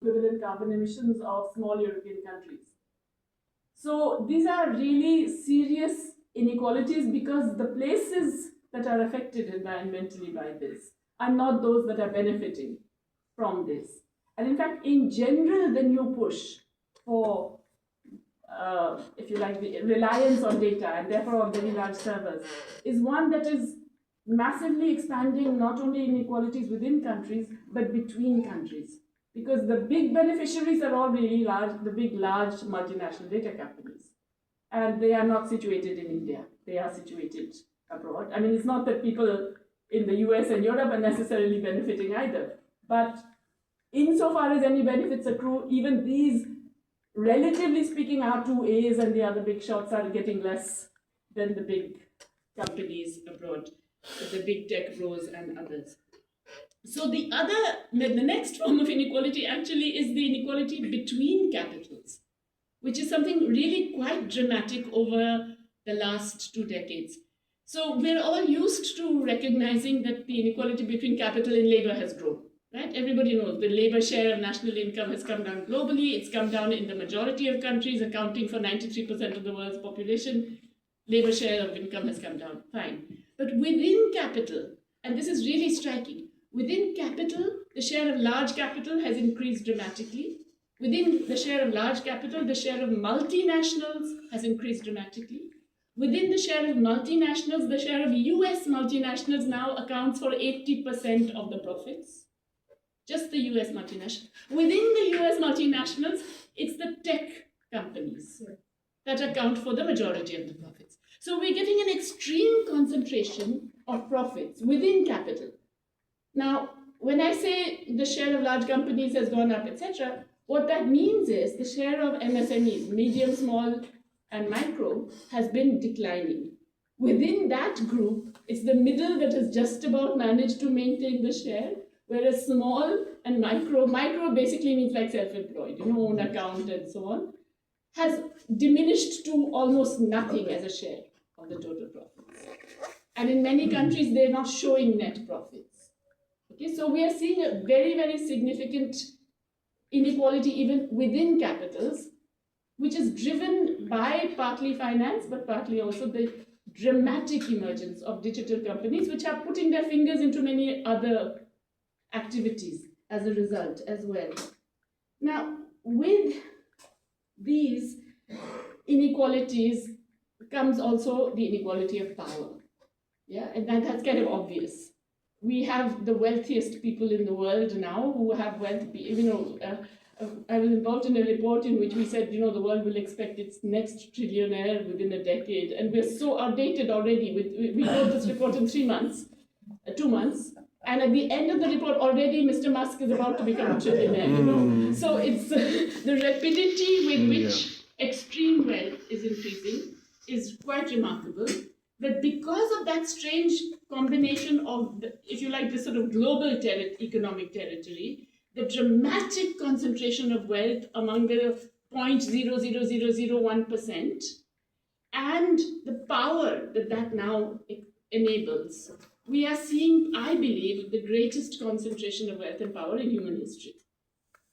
equivalent carbon emissions of small European countries. So these are really serious inequalities because the places that are affected environmentally by this are not those that are benefiting from this. And in fact, in general, the new push for, if you like, the reliance on data and therefore on very large servers is one that is massively expanding not only inequalities within countries but between countries. Because the big beneficiaries are all really large, the big, large multinational data companies. And they are not situated in India. They are situated abroad. I mean, it's not that people in the US and Europe are necessarily benefiting either. But insofar as any benefits accrue, even these, relatively speaking, R2As and the other big shots are getting less than the big companies abroad, the big tech bros and others. So the next form of inequality actually is the inequality between capitals, which is something really quite dramatic over the last 2 decades. So we're all used to recognizing that the inequality between capital and labor has grown, right? Everybody knows the labor share of national income has come down globally. It's come down in the majority of countries, accounting for 93% of the world's population. Labor share of income has come down, fine. But within capital, and this is really striking, within capital, the share of large capital has increased dramatically. Within the share of large capital, the share of multinationals has increased dramatically. Within the share of multinationals, the share of US multinationals now accounts for 80% of the profits. Just the US multinationals. Within the US multinationals, it's the tech companies that account for the majority of the profits. So we're getting an extreme concentration of profits within capital. Now, when I say the share of large companies has gone up, etc., what that means is the share of MSMEs, medium, small, and micro, has been declining. Within that group, it's the middle that has just about managed to maintain the share, whereas small and micro basically means like self-employed, own account and so on, has diminished to almost nothing as a share of the total profits. And in many countries, they're not showing net profits. Okay, so we are seeing a very, very significant inequality even within capitals, which is driven by partly finance, but partly also the dramatic emergence of digital companies, which are putting their fingers into many other activities as a result as well. Now, with these inequalities comes also the inequality of power. Yeah, and that's kind of obvious. We have the wealthiest people in the world now who have wealth. I was involved in a report in which we said, the world will expect its next trillionaire within a decade, and we're so outdated already. We wrote this report in 3 months, 2 months, and at the end of the report already, Mr. Musk is about to become a trillionaire. So it's the rapidity with which extreme wealth is increasing is quite remarkable. But because of that strange combination of, if you like, this sort of global economic territory, the dramatic concentration of wealth among the 0.00001% and the power that now enables, we are seeing, I believe, the greatest concentration of wealth and power in human history.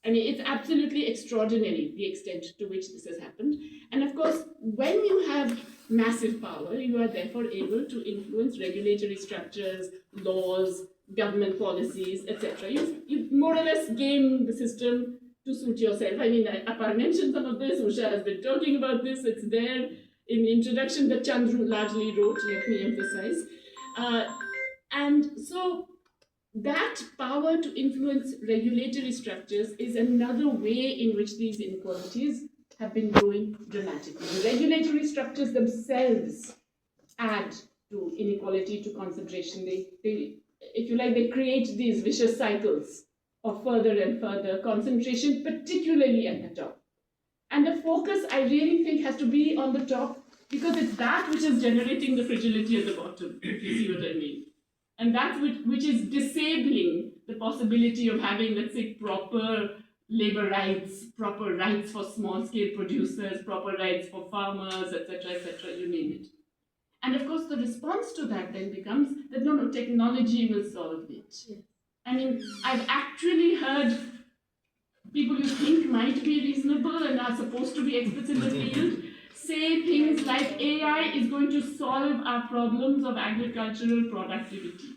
I mean, it's absolutely extraordinary, the extent to which this has happened. And of course, when you have massive power, you are therefore able to influence regulatory structures, laws, government policies, etc. You more or less game the system to suit yourself. I mean, Apar mentioned some of this, Usha has been talking about this, it's there in the introduction that Chandru largely wrote, let me emphasize. And so that power to influence regulatory structures is another way in which these inequalities have been growing dramatically. The regulatory structures themselves add to inequality, to concentration. They, if you like, they create these vicious cycles of further and further concentration, particularly at the top. And the focus, I really think, has to be on the top because it's that which is generating the fragility at the bottom, if you see what I mean. And that's which is disabling the possibility of having, let's say, proper labor rights, proper rights for small-scale producers, proper rights for farmers, etc., you name it. And of course, the response to that then becomes that no, technology will solve it. Yes. I mean, I've actually heard people might be reasonable and are supposed to be experts in the field, say things like AI is going to solve our problems of agricultural productivity.